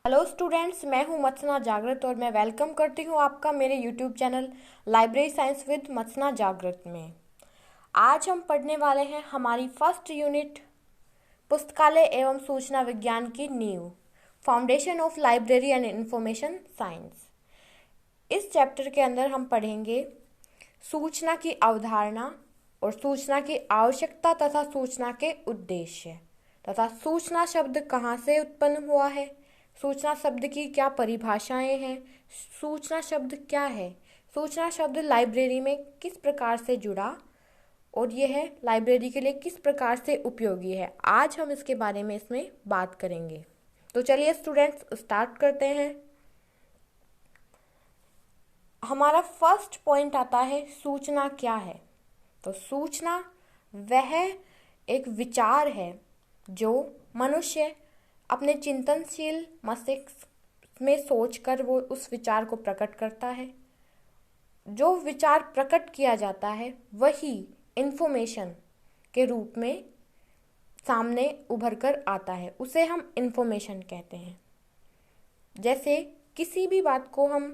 Hello students, मैं हूं मत्सना जागृत और मैं वेलकम करती हूं आपका मेरे YouTube channel library science with मत्सना जागृत में। आज हम पढ़ने वाले हैं हमारी फर्स्ट यूनिट पुस्तकालय एवं सूचना विज्ञान की नींव, foundation of library and information science. इस चैप्टर के अंदर हम पढ़ेंगे सूचना की अवधारणा और सूचना की आवश्यकता तथा सूचना के उद्देश्य तथा सूचना शब्द कहाँ से उत्पन्न हुआ है, सूचना शब्द की क्या परिभाषाएं हैं, सूचना शब्द क्या है, सूचना शब्द लाइब्रेरी में किस प्रकार से जुड़ा और यह लाइब्रेरी के लिए किस प्रकार से उपयोगी है। आज हम इसके बारे में इसमें बात करेंगे। तो चलिए स्टूडेंट्स स्टार्ट करते हैं। हमारा फर्स्ट पॉइंट आता है सूचना क्या है। तो सूचना वह एक विचार है जो मनुष्य अपने चिंतनशील मस्तिष्क में सोचकर वो उस विचार को प्रकट करता है। जो विचार प्रकट किया जाता है वही इंफॉर्मेशन के रूप में सामने उभर कर आता है, उसे हम इंफॉर्मेशन कहते हैं। जैसे किसी भी बात को हम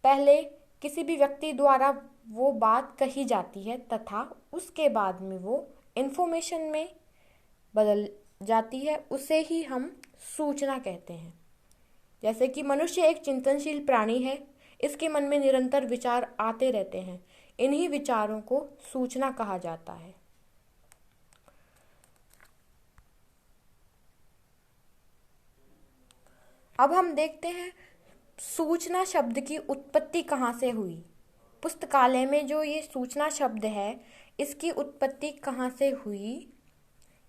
पहले किसी भी व्यक्ति द्वारा वो बात कही जाती है तथा उसके बाद में वो इंफॉर्मेशन में बदल जाती है, उसे ही हम सूचना कहते हैं। जैसे कि मनुष्य एक चिंतनशील प्राणी है, इसके मन में निरंतर विचार आते रहते हैं, इन्हीं विचारों को सूचना कहा जाता है। अब हम देखते हैं सूचना शब्द की उत्पत्ति कहाँ से हुई। पुस्तकालय में जो ये सूचना शब्द है इसकी उत्पत्ति कहाँ से हुई।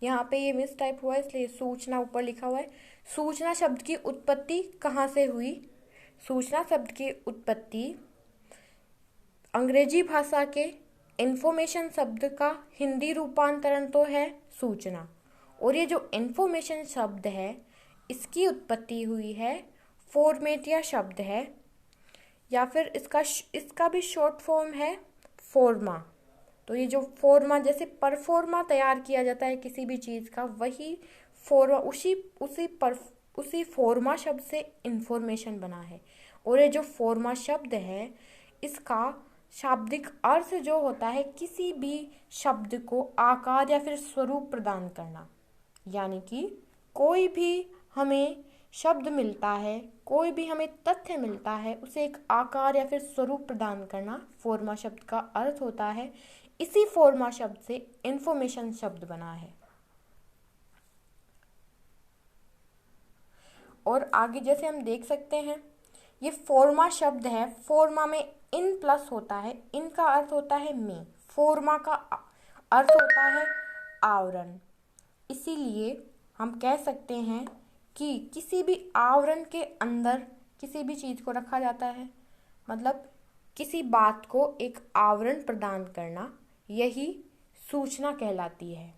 यहाँ पे ये मिस टाइप हुआ है इसलिए सूचना ऊपर लिखा हुआ है। सूचना शब्द की उत्पत्ति कहाँ से हुई। सूचना शब्द की उत्पत्ति अंग्रेजी भाषा के इंफॉर्मेशन शब्द का हिंदी रूपांतरण तो है सूचना, और ये जो इंफॉर्मेशन शब्द है इसकी उत्पत्ति हुई है फॉर्मेटिया शब्द है, या फिर इसका भी शॉर्ट फॉर्म है फॉर्मा। तो ये जो फॉर्मा, जैसे परफॉर्मा तैयार किया जाता है किसी भी चीज़ का, वही फॉर्मा उसी फॉर्मा शब्द से इंफॉर्मेशन बना है। और ये जो फॉर्मा शब्द है इसका शाब्दिक अर्थ जो होता है किसी भी शब्द को आकार या फिर स्वरूप प्रदान करना। यानी कि कोई भी हमें शब्द मिलता है, कोई भी हमें तथ्य मिलता है, उसे एक आकार या फिर स्वरूप प्रदान करना फॉर्मा शब्द का अर्थ होता है। इसी फॉर्मा शब्द से इंफॉर्मेशन शब्द बना है। और आगे जैसे हम देख सकते हैं ये फॉर्मा शब्द है, फॉर्मा में इन प्लस होता है, इन का अर्थ होता है में, फॉर्मा का अर्थ होता है आवरण। इसीलिए हम कह सकते हैं कि किसी भी आवरण के अंदर किसी भी चीज़ को रखा जाता है, मतलब किसी बात को एक आवरण प्रदान करना, यही सूचना कहलाती है।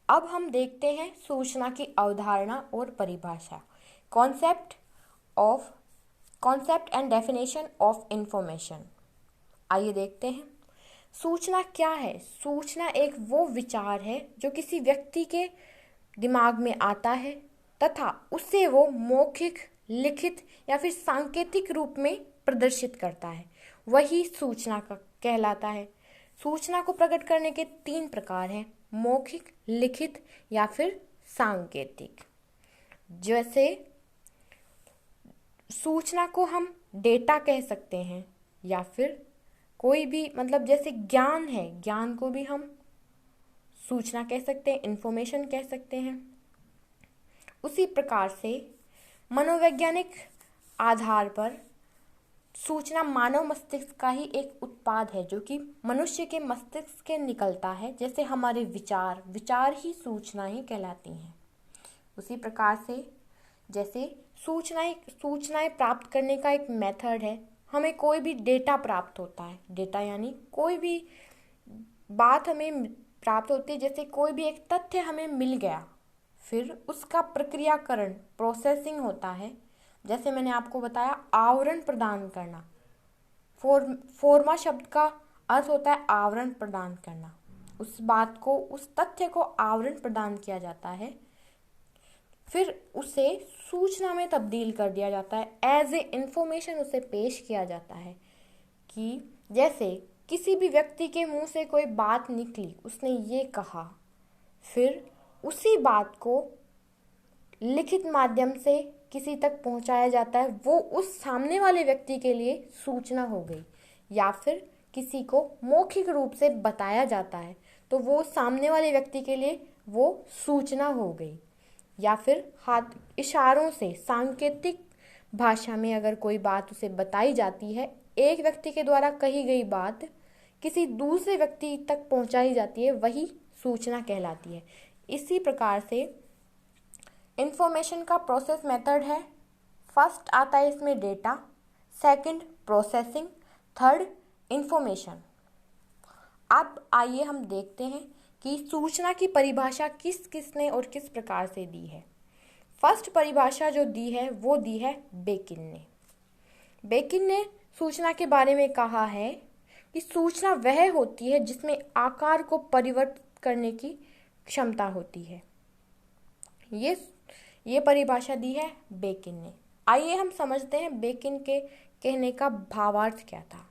अब हम देखते हैं सूचना की अवधारणा और परिभाषा। Concept of concept and definition of information. आइए देखते हैं सूचना क्या है। सूचना एक वो विचार है जो किसी व्यक्ति के दिमाग में आता है तथा उससे वो मौखिक, लिखित या फिर सांकेतिक रूप में प्रदर्शित करता है, वही सूचना का कहलाता है। सूचना को प्रकट करने के 3 प्रकार हैं: मौखिक, लिखित या फिर सांकेतिक। जैसे सूचना को हम डेटा कह सकते हैं या फिर कोई भी मतलब जैसे ज्ञान है, ज्ञान को भी हम सूचना कह सकते हैं, इंफॉर्मेशन कह सकते हैं। उसी प्रकार से मनोवैज्ञानिक आधार पर सूचना मानव मस्तिष्क का ही एक उत्पाद है जो कि मनुष्य के मस्तिष्क से निकलता है। जैसे हमारे विचार ही सूचनाएं कहलाती हैं। उसी प्रकार से जैसे सूचनाएं प्राप्त करने का एक मेथड है। हमें कोई भी डेटा प्राप्त होता है, डेटा यानी कोई भी बात हमें प्राप्त होती है। जैसे कोई भी एक तथ्य हमें मिल गया, फिर उसका प्रक्रियाकरण, प्रोसेसिंग होता है। जैसे मैंने आपको बताया, आवरण प्रदान करना। फोर्मा शब्द का अर्थ होता है आवरण प्रदान करना। उस बात को, उस तथ्य को आवरण प्रदान किया जाता है, फिर उसे सूचना में तब्दील कर दिया जाता है। एज ए इंफॉर्मेशन उसे पेश किया जाता है कि जैसे किसी भी व्यक्ति के मुंह से कोई बात निकली, उसने ये कहा, फिर उसी बात को लिखित माध्यम से किसी तक पहुंचाया जाता है, वो उस सामने वाले व्यक्ति के लिए सूचना हो गई। या फिर किसी को मौखिक रूप से बताया जाता है तो वो सामने वाले व्यक्ति के लिए वो सूचना हो गई। या फिर हाथ इशारों से, सांकेतिक भाषा में अगर कोई बात उसे बताई जाती है, एक व्यक्ति के द्वारा कही गई बात किसी दूसरे व्यक्ति तक पहुंचाई जाती है, वही सूचना कहलाती है। इसी प्रकार से इंफॉर्मेशन का प्रोसेस मेथड है। फर्स्ट आता है इसमें data, second processing, third information. अब आइए हम देखते हैं कि सूचना की परिभाषा किस किसने और किस प्रकार से दी है। फर्स्ट परिभाषा जो दी है वो दी है बेकिन ने। बेकिन ने सूचना के बारे में कहा है कि सूचना वह होती है जिसमें आकार को परिवर्तित करने की क्षमता होती है। ये परिभाषा दी है बेकिन ने। आइए हम समझते हैं बेकिन के कहने का भावार्थ क्या था।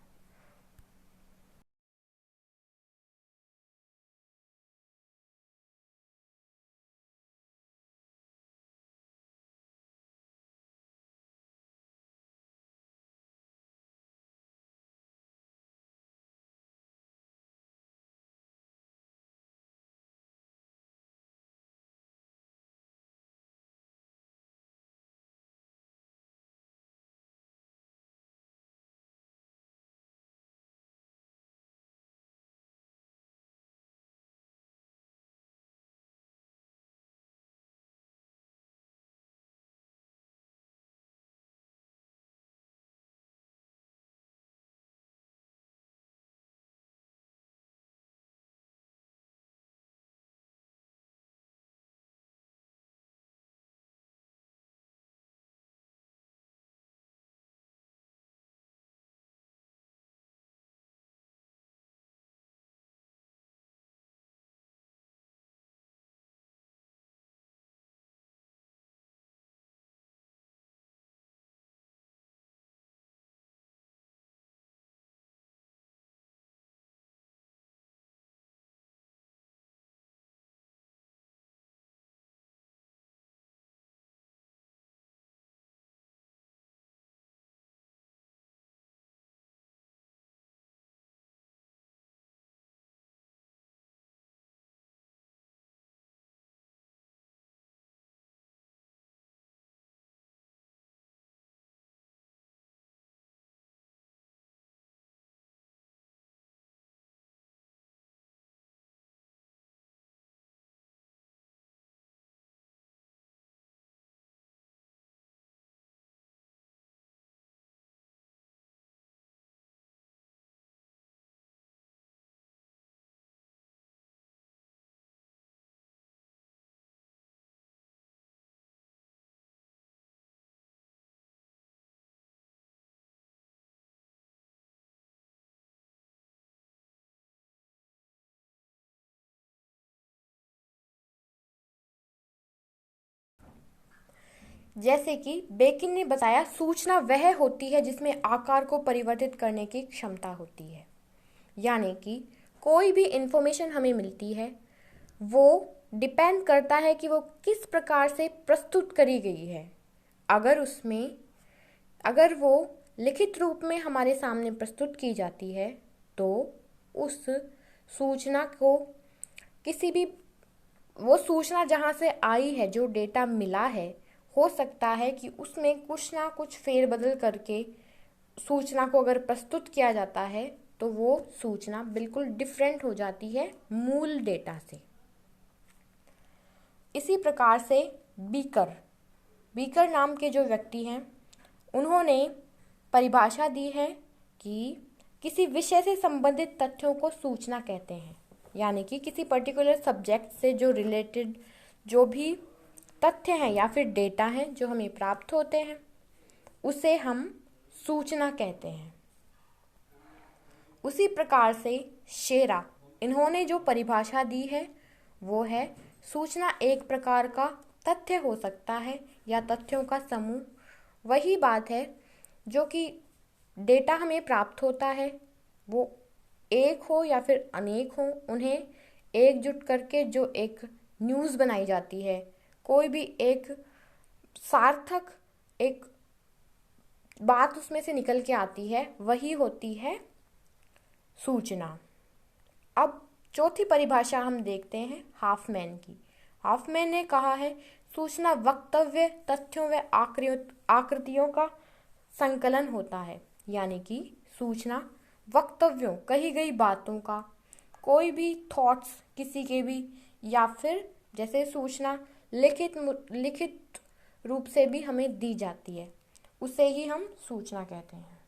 जैसे कि बेकिन ने बताया, सूचना वह होती है जिसमें आकार को परिवर्तित करने की क्षमता होती है। यानी कि कोई भी इंफॉर्मेशन हमें मिलती है वो डिपेंड करता है कि वो किस प्रकार से प्रस्तुत करी गई है। अगर वो लिखित रूप में हमारे सामने प्रस्तुत की जाती है तो उस सूचना को किसी भी वो सूचना जहाँ से आई है, जो डेटा मिला है, हो सकता है कि उसमें कुछ ना कुछ फेरबदल करके सूचना को अगर प्रस्तुत किया जाता है तो वो सूचना बिल्कुल डिफरेंट हो जाती है मूल डेटा से। इसी प्रकार से बीकर नाम के जो व्यक्ति हैं, उन्होंने परिभाषा दी है कि किसी विषय से संबंधित तथ्यों को सूचना कहते हैं। यानी कि किसी पर्टिकुलर सब्जेक्ट से जो रिलेटेड जो भी तथ्य हैं या फिर डेटा हैं जो हमें प्राप्त होते हैं, उसे हम सूचना कहते हैं। उसी प्रकार से शेरा, इन्होंने जो परिभाषा दी है वो है, सूचना एक प्रकार का तथ्य हो सकता है या तथ्यों का समूह। वही बात है जो कि डेटा हमें प्राप्त होता है, वो एक हो या फिर अनेक हो, उन्हें एकजुट करके जो एक न्यूज़ बनाई जाती है, कोई भी एक सार्थक एक बात उसमें से निकल के आती है, वही होती है सूचना। अब चौथी परिभाषा हम देखते हैं हाफमैन की। हाफमैन ने कहा है, सूचना वक्तव्य, तथ्यों व आकृतियों का संकलन होता है। यानी कि सूचना वक्तव्यों, कही गई बातों का, कोई भी थॉट्स किसी के भी, या फिर जैसे सूचना लिखित रूप से भी हमें दी जाती है, उसे ही हम सूचना कहते हैं।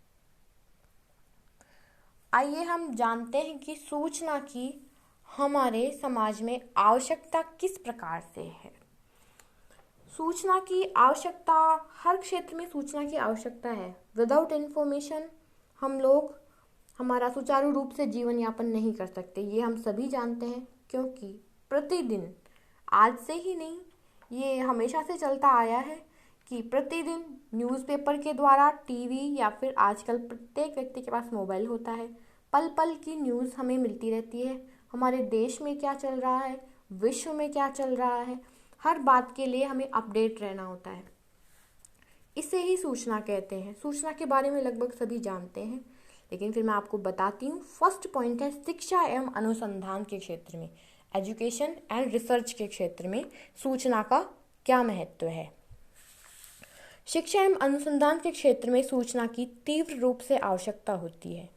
आइए हम जानते हैं कि सूचना की हमारे समाज में आवश्यकता किस प्रकार से है। सूचना की आवश्यकता, हर क्षेत्र में सूचना की आवश्यकता है। विदाउट इन्फॉर्मेशन हम लोग हमारा सुचारू रूप से जीवन यापन नहीं कर सकते, ये हम सभी जानते हैं। क्योंकि प्रतिदिन, आज से ही नहीं, ये हमेशा से चलता आया है कि प्रतिदिन न्यूज़पेपर के द्वारा, टीवी या फिर आजकल प्रत्येक व्यक्ति के पास मोबाइल होता है, पल पल की न्यूज़ हमें मिलती रहती है। हमारे देश में क्या चल रहा है, विश्व में क्या चल रहा है, हर बात के लिए हमें अपडेट रहना होता है। इसे ही सूचना कहते हैं। सूचना के बारे में लगभग सभी जानते हैं, लेकिन फिर मैं आपको बताती हूँ। फर्स्ट पॉइंट है, शिक्षा एवं अनुसंधान के क्षेत्र में, एजुकेशन एंड रिसर्च के क्षेत्र में सूचना का क्या महत्व है। शिक्षा एवं अनुसंधान के क्षेत्र में सूचना की तीव्र रूप से आवश्यकता होती है।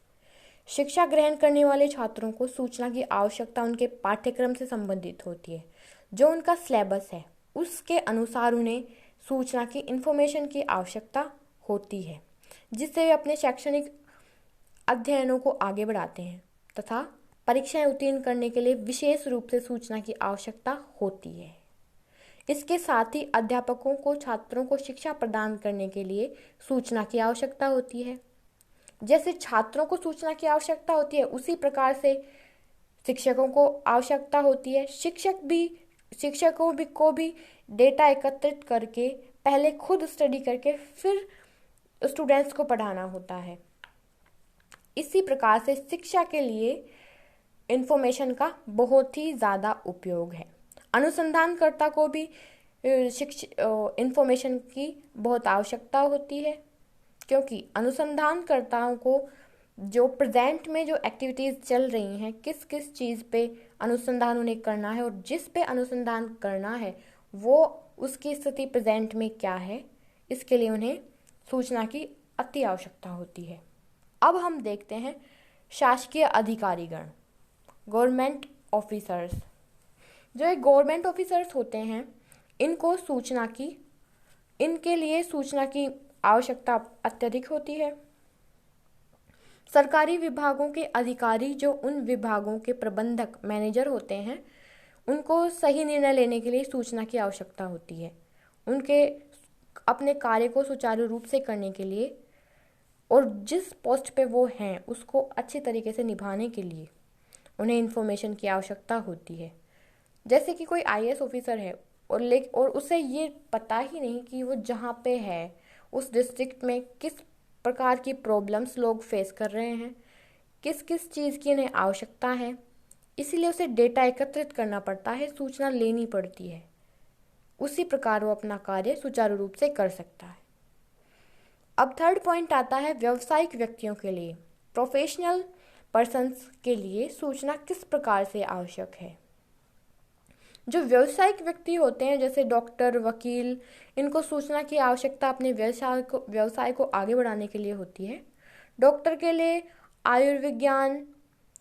शिक्षा ग्रहण करने वाले छात्रों को सूचना की आवश्यकता उनके पाठ्यक्रम से संबंधित होती है। जो उनका सिलेबस है उसके अनुसार उन्हें सूचना की इन्फॉर्मेशन की आवश्यकता होती है, जिससे वे अपने शैक्षणिक अध्ययनों को आगे बढ़ाते हैं तथा परीक्षाएं उत्तीर्ण करने के लिए विशेष रूप से सूचना की आवश्यकता होती है। इसके साथ ही अध्यापकों को छात्रों को शिक्षा प्रदान करने के लिए सूचना की आवश्यकता होती है। जैसे छात्रों को सूचना की आवश्यकता होती है, उसी प्रकार से शिक्षकों को आवश्यकता होती है। शिक्षकों को भी डेटा एकत्रित करके पहले खुद स्टडी करके फिर स्टूडेंट्स को पढ़ाना होता है। इसी प्रकार से शिक्षा के लिए इंफॉर्मेशन का बहुत ही ज़्यादा उपयोग है। अनुसंधानकर्ता को भी इंफॉर्मेशन की बहुत आवश्यकता होती है, क्योंकि अनुसंधानकर्ताओं को जो प्रेजेंट में जो एक्टिविटीज़ चल रही हैं, किस किस चीज़ पे अनुसंधान उन्हें करना है और जिस पे अनुसंधान करना है वो उसकी स्थिति प्रेजेंट में क्या है, इसके लिए उन्हें सूचना की अति आवश्यकता होती है। अब हम देखते हैं शासकीय अधिकारीगण, गवर्नमेंट ऑफिसर्स। जो एक गवर्नमेंट ऑफिसर्स होते हैं, इनके लिए सूचना की आवश्यकता अत्यधिक होती है। सरकारी विभागों के अधिकारी, जो उन विभागों के प्रबंधक, मैनेजर होते हैं, उनको सही निर्णय लेने के लिए सूचना की आवश्यकता होती है। उनके अपने कार्य को सुचारू रूप से करने के लिए और जिस पोस्ट पे वो हैं उसको अच्छी तरीके से निभाने के लिए उन्हें इन्फॉर्मेशन की आवश्यकता होती है। जैसे कि कोई आईएएस ऑफिसर है, और उसे ये पता ही नहीं कि वो जहाँ पे है उस डिस्ट्रिक्ट में किस प्रकार की प्रॉब्लम्स लोग फेस कर रहे हैं, किस किस चीज़ की इन्हें आवश्यकता है। इसीलिए उसे डेटा एकत्रित करना पड़ता है, सूचना लेनी पड़ती है। उसी प्रकार वो अपना कार्य सुचारू रूप से कर सकता है। अब थर्ड पॉइंट आता है व्यावसायिक व्यक्तियों के लिए, प्रोफेशनल पर्सन्स के लिए सूचना किस प्रकार से आवश्यक है। जो व्यावसायिक व्यक्ति होते हैं जैसे डॉक्टर, वकील, इनको सूचना की आवश्यकता अपने व्यवसाय को आगे बढ़ाने के लिए होती है। डॉक्टर के लिए आयुर्विज्ञान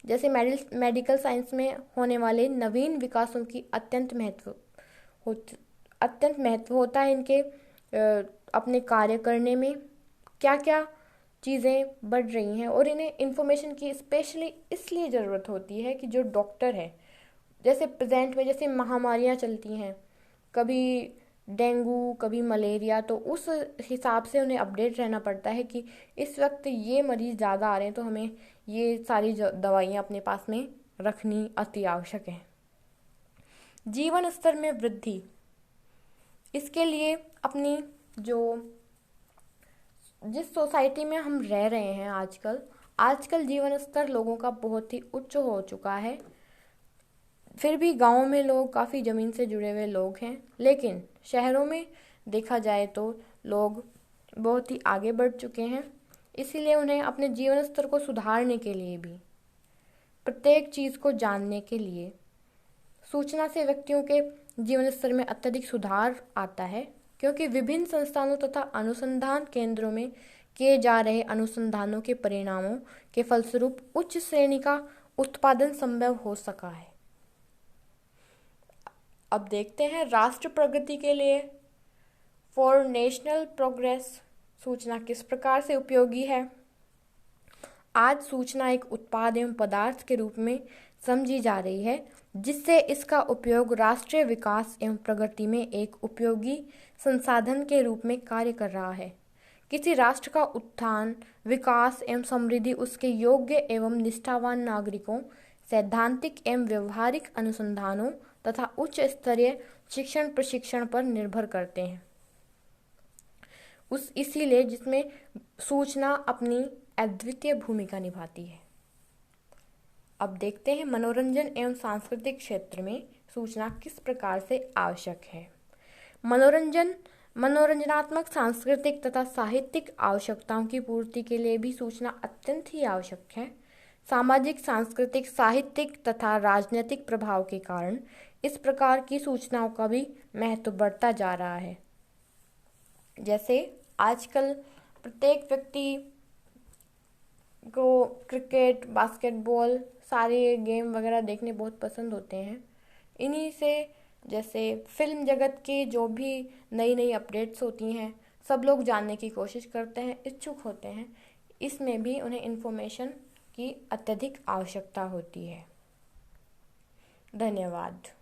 जैसे मेडिकल साइंस में होने वाले नवीन विकासों की अत्यंत महत्व होता है इनके अपने कार्य करने में। क्या क्या चीज़ें बढ़ रही हैं और इन्हें इन्फॉर्मेशन की स्पेशली इसलिए ज़रूरत होती है कि जो डॉक्टर है, जैसे प्रेजेंट में जैसे महामारियाँ चलती हैं, कभी डेंगू, कभी मलेरिया, तो उस हिसाब से उन्हें अपडेट रहना पड़ता है कि इस वक्त ये मरीज़ ज़्यादा आ रहे हैं, तो हमें ये सारी दवाइयाँ अपने पास में रखनी अति आवश्यक है। जीवन स्तर में वृद्धि, इसके लिए अपनी जिस सोसाइटी में हम रह रहे हैं आजकल जीवन स्तर लोगों का बहुत ही उच्च हो चुका है। फिर भी गाँव में लोग काफ़ी ज़मीन से जुड़े हुए लोग हैं, लेकिन शहरों में देखा जाए तो लोग बहुत ही आगे बढ़ चुके हैं। इसीलिए उन्हें अपने जीवन स्तर को सुधारने के लिए भी, प्रत्येक चीज़ को जानने के लिए, सूचना से व्यक्तियों के जीवन स्तर में अत्यधिक सुधार आता है, क्योंकि विभिन्न संस्थानों तथा अनुसंधान केंद्रों में किए जा रहे अनुसंधानों के परिणामों के फलस्वरूप उच्च श्रेणी का उत्पादन संभव हो सका है। अब देखते हैं राष्ट्र प्रगति के लिए फॉर नेशनल प्रोग्रेस सूचना किस प्रकार से उपयोगी है। आज सूचना एक उत्पाद एवं पदार्थ के रूप में समझी जा रही है, जिससे इसका उपयोग राष्ट्रीय विकास एवं प्रगति में एक उपयोगी संसाधन के रूप में कार्य कर रहा है। किसी राष्ट्र का उत्थान, विकास एवं समृद्धि उसके योग्य एवं निष्ठावान नागरिकों, सैद्धांतिक एवं व्यवहारिक अनुसंधानों तथा उच्च स्तरीय शिक्षण प्रशिक्षण पर निर्भर करते हैं। इसीलिए जिसमें सूचना अपनी अद्वितीय भूमिका निभाती है। अब देखते हैं मनोरंजन एवं सांस्कृतिक क्षेत्र में सूचना किस प्रकार से आवश्यक है। मनोरंजनात्मक, सांस्कृतिक तथा साहित्यिक आवश्यकताओं की पूर्ति के लिए भी सूचना अत्यंत ही आवश्यक है। सामाजिक, सांस्कृतिक, साहित्यिक तथा राजनीतिक प्रभाव के कारण इस प्रकार की सूचनाओं का भी महत्व बढ़ता जा रहा है। जैसे आजकल प्रत्येक व्यक्ति को क्रिकेट, बास्केटबॉल, सारे गेम वगैरह देखने बहुत पसंद होते हैं। इन्हीं से जैसे फिल्म जगत की जो भी नई नई अपडेट्स होती हैं, सब लोग जानने की कोशिश करते हैं, इच्छुक होते हैं। इसमें भी उन्हें इन्फॉर्मेशन की अत्यधिक आवश्यकता होती है। धन्यवाद।